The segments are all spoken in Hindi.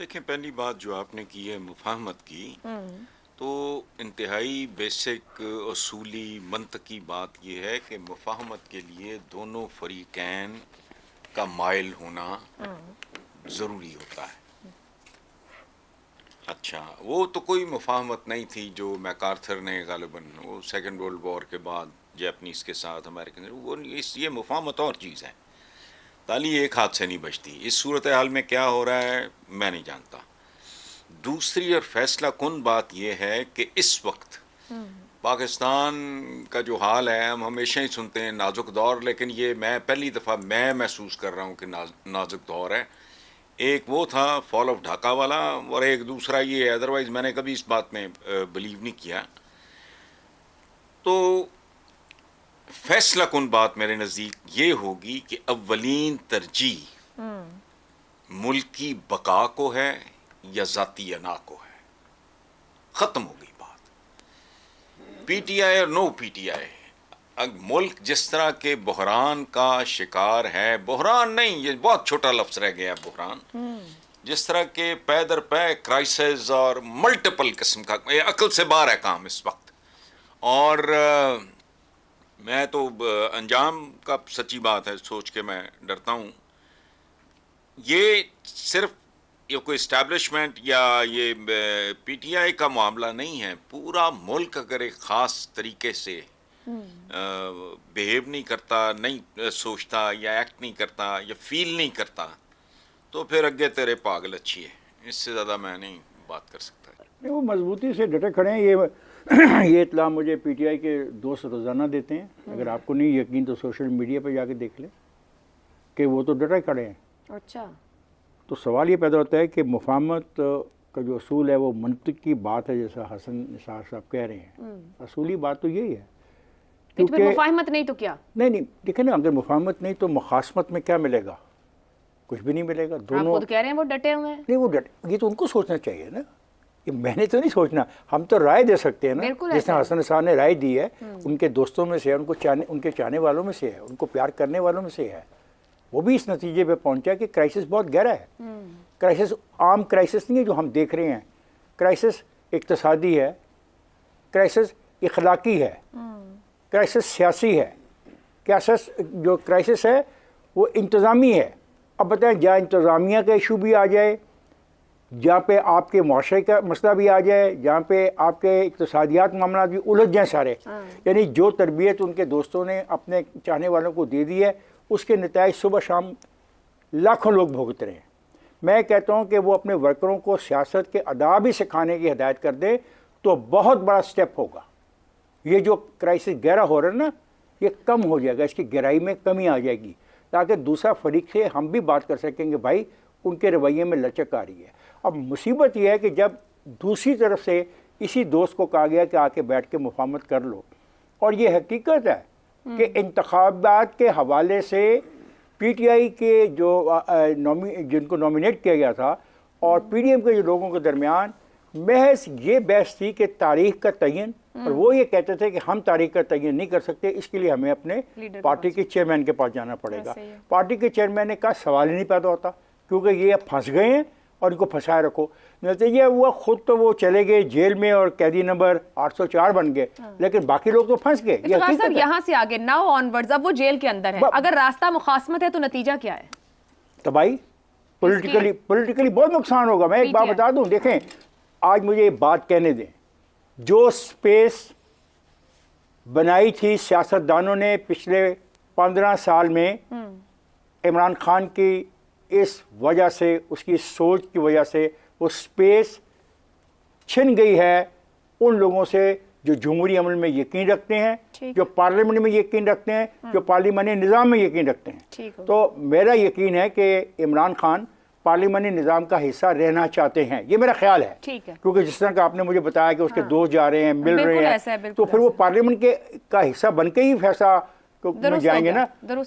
देखें, पहली बात जो आपने की है मुफाहमत की, तो इंतहाई बेसिक असूली मंतकी बात यह है कि मुफाहमत के लिए दोनों फरीकैन का माइल होना ज़रूरी होता है। अच्छा, वो तो कोई मुफाहमत नहीं थी जो मैकार्थर ने गालिबन वो सेकेंड वर्ल्ड वॉर के बाद जैपनीज़ के साथ अमेरिकन, वो ये मुफाहमत और चीज़ है। ताली एक हाथ से नहीं बचती। इस सूरत हाल में क्या हो रहा है मैं नहीं जानता। दूसरी और फैसला कुन बात यह है कि इस वक्त पाकिस्तान का जो हाल है, हम हमेशा ही सुनते हैं नाजुक दौर, लेकिन ये मैं पहली दफ़ा मैं महसूस कर रहा हूँ कि नाजुक दौर है। एक वो था फॉल ऑफ ढाका वाला, और एक दूसरा ये है। अदरवाइज़ मैंने कभी इस बात में बिलीव नहीं किया। तो फैसला कुन बात मेरे नज़दीक ये होगी कि अव्वलीन तरजीह मुल्क की बका को है या ज़ाती अना को है। ख़त्म हो गई बात। पीटीआई और नो पीटीआई, मुल्क जिस तरह के बहरान का शिकार है, बहरान नहीं, ये बहुत छोटा लफ्ज़ रह गया बहरान, जिस तरह के पै दर पै क्राइसिस और मल्टीपल किस्म का, अकल से बाहर है काम इस वक्त। और मैं तो अंजाम का सच्ची बात है सोच के मैं डरता हूँ। ये सिर्फ ये कोई इस्टेब्लिशमेंट या ये पीटीआई का मामला नहीं है। पूरा मुल्क अगर एक ख़ास तरीके से बिहेव नहीं करता, नहीं सोचता या एक्ट नहीं करता या फील नहीं करता, तो फिर अगे तेरे पागल अच्छी है। इससे ज़्यादा मैं नहीं बात कर सकता। नहीं, वो मजबूती से डटे खड़े हैं। ये इत्तला मुझे पीटीआई के दोस्त रोज़ाना देते हैं। अगर आपको नहीं यकीन तो सोशल मीडिया पे जाके देख लें कि वो तो डटे खड़े हैं। अच्छा, तो सवाल ये पैदा होता है कि मुफाहमत का जो असूल है वो मंतिक की बात है, जैसा हसन निसार साहब कह रहे हैं। असूली बात तो यही है। क्योंकि मुफाहमत नहीं तो क्या? नहीं, देखें ना, अगर मुफाहमत नहीं तो मुखासमत में क्या मिलेगा? कुछ भी नहीं मिलेगा। दोनों आप खुद कह रहे हैं वो डटे हुए हैं। नहीं, वो ये तो उनको सोचना चाहिए ना, ये मैंने तो नहीं सोचना। हम तो राय दे सकते हैं ना, जैसे हसन साहब ने राय दी है, उनके दोस्तों में से है, उनके चाहने वालों में से है, उनको प्यार करने वालों में से है। वो भी इस नतीजे पे पहुंचा कि क्राइसिस बहुत गहरा है। क्राइसिस आम क्राइसिस नहीं है जो हम देख रहे हैं। क्राइसिस इक्तिसादी है, क्राइसिस इखलाकी है, क्राइसिस सियासी है, क्राइसिस जो क्राइसिस है वो इंतज़ामी है। अब बताएं, जहाँ इंतज़ामिया का इशू भी आ जाए, जहाँ पे आपके मुआशरे का मसला भी आ जाए, जहाँ पे आपके इक़्तिसादियात मामला भी उलझ जाए सारे, यानी जो तरबियत उनके दोस्तों ने अपने चाहने वालों को दे दी है, उसके नताइज सुबह शाम लाखों लोग भुगत रहे हैं। मैं कहता हूँ कि वो अपने वर्करों को सियासत के आदाब ही सिखाने की हिदायत कर दे तो बहुत बड़ा स्टेप होगा। ये जो क्राइसिस गहरा हो रहा है ना, ये कम हो जाएगा, इसकी गहराई में कमी आ जाएगी, ताकि दूसरा फरीक से हम भी बात कर सकेंगे भाई उनके रवैये में लचक आ रही है। अब मुसीबत यह है कि जब दूसरी तरफ से इसी दोस्त को कहा गया कि आके बैठ के मुफाहमत कर लो, और ये हकीकत है कि इंतखाबात के हवाले से पीटीआई के जो जिनको नॉमिनेट किया गया था और पीडीएम के जो लोगों के दरमियान महज ये बहस थी कि तारीख का तयन, और वो ये कहते थे कि हम तारीख का तयन नहीं कर सकते, इसके लिए हमें अपने पार्टी के चेयरमैन के पास जाना पड़ेगा। पार्टी के चेयरमैन ने कहा सवाल ही नहीं पैदा होता, क्योंकि ये अब फंस गए हैं और इनको फंसाए रखो। नतीजा हुआ खुद तो वो चले गए जेल में और कैदी नंबर 804 बन गए, लेकिन बाकी लोग तो फंस गए। यहाँ से आगे नाउ ऑनवर्ड्स अब वो जेल के अंदर है। अगर रास्ता मुखासमत है तो नतीजा क्या है? तबाही, पॉलिटिकली बहुत नुकसान होगा। मैं एक बात बता दूं, देखें आज मुझे ये बात कहने दें, जो स्पेस बनाई थी सियासतदानों ने पिछले 15 साल में इमरान खान की इस वजह से, उसकी सोच की वजह से वो स्पेस छिन गई है उन लोगों से जो जमहूरी अमल में यकीन रखते हैं, जो पार्लियामेंट में यकीन रखते हैं, जो पार्लियामानी निज़ाम में यकीन रखते हैं। तो मेरा यकीन है कि इमरान खान पार्लियामानी निज़ाम का हिस्सा रहना चाहते हैं, ये मेरा ख्याल है। क्योंकि जिस तरह का आपने मुझे बताया कि उसके दोस्त जा रहे हैं, मिल रहे हैं, तो फिर वो पार्लियामेंट का हिस्सा बन के ही फैसला में जाएंगे ना।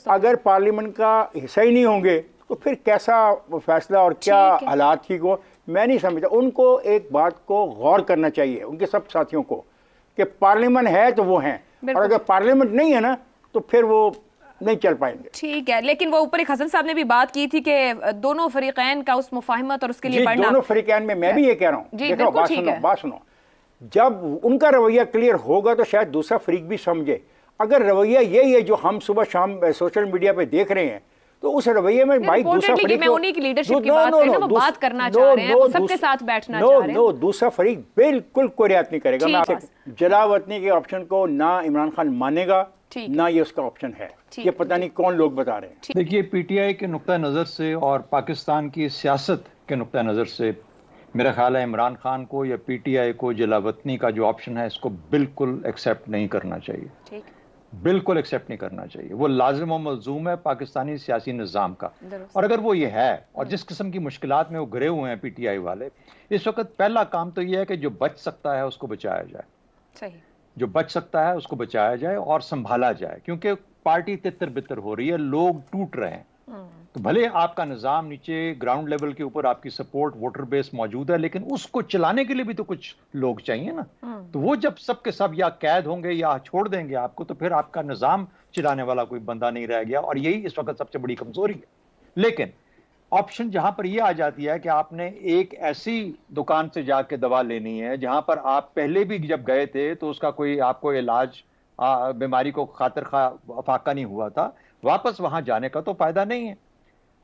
अगर पार्लियामेंट का हिस्सा ही नहीं होंगे तो फिर कैसा फैसला और क्या हालात ठीक हो, मैं नहीं समझता। उनको एक बात को गौर करना चाहिए, उनके सब साथियों को, कि पार्लियामेंट है तो वो हैं, और अगर पार्लियामेंट नहीं है ना तो फिर वो नहीं चल पाएंगे। ठीक है, लेकिन वो ऊपर एक हसन साहब ने भी बात की थी कि दोनों फरीकैन का उस मुफाहिमत और उसके लिए बढ़ना, दोनों फरीकैन में मैं भी ये कह रहा हूँ, देखो बात सुनो, जब उनका रवैया क्लियर होगा तो शायद दूसरा फरीक भी समझे। अगर रवैया यही है जो हम सुबह शाम सोशल मीडिया पे देख रहे हैं, तो उस रवैये में भाई दूसरा फरीक, मैं उन्हीं की लीडरशिप की बात कर रहा हूं, वो बात करना चाह रहे हैं, वो सबके साथ बैठना चाह रहे हैं। दूसरा फरीक बिल्कुल कोई रियायत नहीं करेगा। मैं आपसे जलावतनी के ऑप्शन को ना इमरान खान मानेगा ना ये उसका ऑप्शन है, ये पता नहीं कौन लोग बता रहे हैं। देखिए, पीटीआई के नुक्ता नज़र से और पाकिस्तान की सियासत के नुक्ता नज़र से मेरा ख्याल है इमरान खान को या पीटीआई को जलावतनी का जो ऑप्शन है इसको बिल्कुल एक्सेप्ट नहीं करना चाहिए। ठीक, बिल्कुल एक्सेप्ट नहीं करना चाहिए। वो लाजिम और मलजूम है पाकिस्तानी सियासी निज़ाम का। और अगर वो ये है और जिस किस्म की मुश्किलात में वो घिरे हुए हैं पीटीआई वाले, इस वक्त पहला काम तो ये है कि जो बच सकता है उसको बचाया जाए। सही, जो बच सकता है उसको बचाया जाए और संभाला जाए, क्योंकि पार्टी तितर बितर हो रही है, लोग टूट रहे हैं। तो भले आपका निज़ाम नीचे ग्राउंड लेवल के ऊपर आपकी सपोर्ट वोटर बेस मौजूद है, लेकिन उसको चलाने के लिए भी तो कुछ लोग चाहिए ना। तो वो जब सब के सब या कैद होंगे या छोड़ देंगे आपको, तो फिर आपका निज़ाम चलाने वाला कोई बंदा नहीं रह गया, और यही इस वक्त सबसे बड़ी कमजोरी है। लेकिन ऑप्शन जहां पर यह आ जाती है कि आपने एक ऐसी दुकान से जाके दवा लेनी है जहां पर आप पहले भी जब गए थे तो उसका कोई आपको इलाज बीमारी को खातिर फाका नहीं हुआ था, वापस वहां जाने का तो फायदा नहीं है।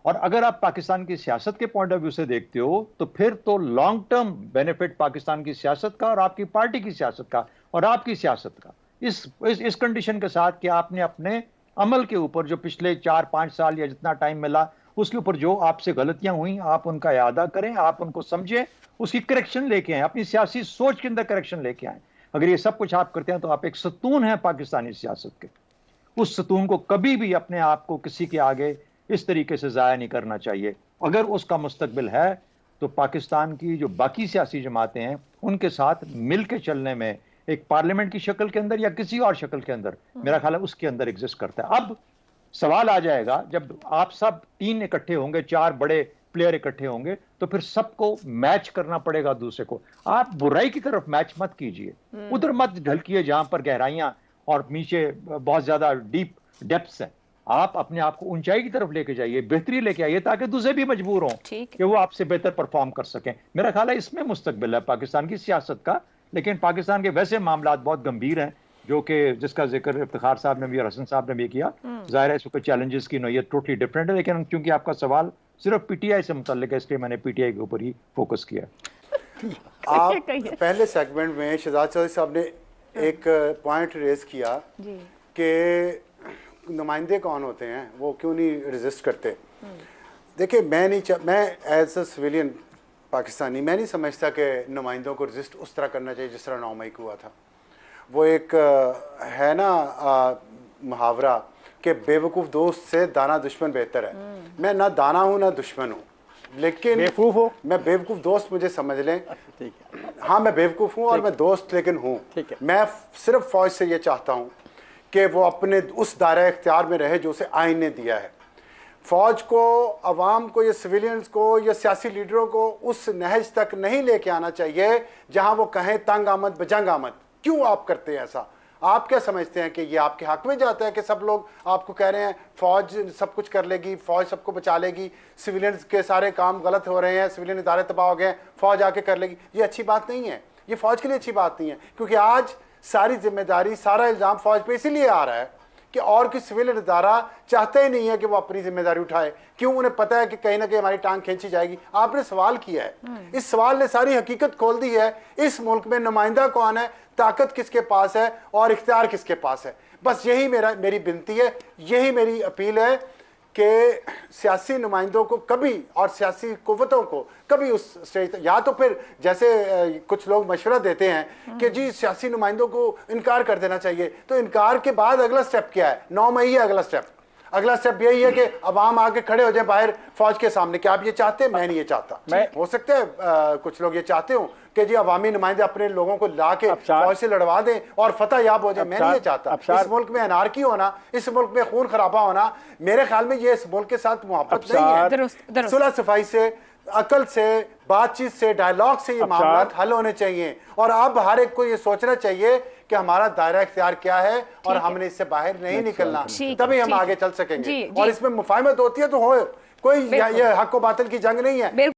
और अगर आप पाकिस्तान की सियासत के पॉइंट ऑफ व्यू से देखते हो तो फिर तो लॉन्ग टर्म बेनिफिट पाकिस्तान की सियासत का और आपकी पार्टी की सियासत का और आपकी सियासत का इस कंडीशन के साथ कि आपने अपने अमल के ऊपर जो पिछले 4-5 साल या जितना टाइम मिला उसके ऊपर जो आपसे गलतियां हुई आप उनका यादा करें, आप उनको समझें, उसकी करेक्शन लेके आए, अपनी सियासी सोच के अंदर करेक्शन लेके आए। अगर ये सब कुछ आप करते हैं तो आप एक सतून हैं पाकिस्तानी सियासत के। उस सतून को कभी भी अपने आप को किसी के आगे इस तरीके से ज़ाया नहीं करना चाहिए। अगर उसका मुस्तकबिल है तो पाकिस्तान की जो बाकी सियासी जमातें हैं उनके साथ मिल के चलने में एक पार्लियामेंट की शक्ल के अंदर या किसी और शक्ल के अंदर मेरा ख्याल है उसके अंदर एग्जिस्ट करता है। अब सवाल आ जाएगा जब आप सब 3 इकट्ठे होंगे, 4 बड़े प्लेयर इकट्ठे होंगे, तो फिर सबको मैच करना पड़ेगा दूसरे को। आप बुराई की तरफ मैच मत कीजिए, उधर मत ढलकिए जहां पर गहराइयां और नीचे बहुत ज्यादा डीप डेप्थ्स हैं। आप अपने आप को ऊंचाई की तरफ लेके जाइए, बेहतरी लेके आइए, ताकि दूसरे भी मजबूर हों कि वो आपसे बेहतर परफॉर्म कर सकें। मेरा ख्याल है इसमें मुस्तकबिल है पाकिस्तान की सियासत का। लेकिन पाकिस्तान के वैसे मामला बहुत गंभीर हैं जो कि जिसका जिक्र इफ्तिखार साहब ने भी और हसन साहब ने भी किया। जाहिर है इस वक्त चैलेंजेस की नोयत टोटली डिफरेंट है, लेकिन क्योंकि आपका सवाल सिर्फ पीटीआई से मुतल्लिक है इसलिए मैंने पीटीआई के ऊपर ही फोकस किया। आप पहले सेगमेंट में शहजाद चौधरी साहब ने एक पॉइंट रेज किया कि नुमाइंदे कौन होते हैं, वो क्यों नहीं रजिस्ट करते। देखिए, मैं एज अ सिविलियन पाकिस्तानी मैं नहीं समझता कि नुमाइंदों को रजिस्ट उस तरह करना चाहिए जिस तरह 9 मई को हुआ था। वो एक है ना मुहावरा कि बेवकूफ़ दोस्त से दाना दुश्मन बेहतर है। मैं ना दाना हूँ ना दुश्मन हूँ, लेकिन बेवकूफ़ हो, मैं बेवकूफ़ दोस्त मुझे समझ लें। ठीक है, हाँ मैं बेवकूफ़ हूँ और मैं दोस्त लेकिन हूँ। मैं सिर्फ फ़ौज से ये चाहता हूँ कि वो अपने उस दायरा इख्तियार में रहे जो उसे आइन ने दिया है। फ़ौज को, अवाम को या सिविलियंस को या सियासी लीडरों को उस नहज तक नहीं लेके आना चाहिए जहाँ वो कहें तंग आमद बजंग आमद। क्यों आप करते हैं ऐसा? आप क्या समझते हैं कि ये आपके हक में जाता है कि सब लोग आपको कह रहे हैं फ़ौज सब कुछ कर लेगी, फ़ौज सबको बचा लेगी, सिविलियंस के सारे काम गलत हो रहे हैं, सिविलियन इदारे तबाह हो गए, फ़ौज आके कर लेगी। ये अच्छी बात नहीं है, ये फ़ौज के लिए अच्छी बात नहीं है, क्योंकि आज सारी जिम्मेदारी, सारा इल्ज़ाम फ़ौज पे इसीलिए आ रहा है कि और कोई सिविलियन इदारा चाहते ही नहीं है कि वो अपनी जिम्मेदारी उठाए। क्यों? उन्हें पता है कि कहीं ना कहीं हमारी टांग खींची जाएगी। आपने सवाल किया है, इस सवाल ने सारी हकीकत खोल दी है। इस मुल्क में नुमाइंदा कौन है, ताकत किसके पास है और इख्तियार किसके पास है। बस यही मेरी विनती है, यही मेरी अपील है कि सियासी नुमाइंदों को कभी और सियासी कुव्वतों को कभी उस स्टेज, या तो फिर जैसे कुछ लोग मशवरा देते हैं कि जी सियासी नुमाइंदों को इनकार कर देना चाहिए, तो इनकार के बाद अगला स्टेप क्या है? 9 मई है अगला स्टेप। अगला स्टेप यही है कि अवाम आके खड़े हो जाए बाहर फौज के सामने। क्या आप ये चाहते हैं? मैं नहीं ये चाहता। हो सकता है कुछ लोग ये चाहते हो कि जी अवामी नुमाइंदे अपने लोगों को ला के फौज से लड़वा दें और फतह याब हो जाए। मैं नहीं ये चाहता। इस मुल्क में अनारकी होना, इस मुल्क में खून खराबा होना, मेरे ख्याल में ये इस मुल्क के साथ मोहब्बत नहीं है। सुलह सफाई से, अकल से, बातचीत से, डायलॉग से ये मामला हल होने चाहिए। और अब हर एक को ये सोचना चाहिए कि हमारा दायरा इख्तियार क्या है और हमने इससे बाहर नहीं निकलना, तभी हम आगे चल सकेंगे। और इसमें मुफाहमत होती है तो हो, कोई ये हक व बातिल की जंग नहीं है।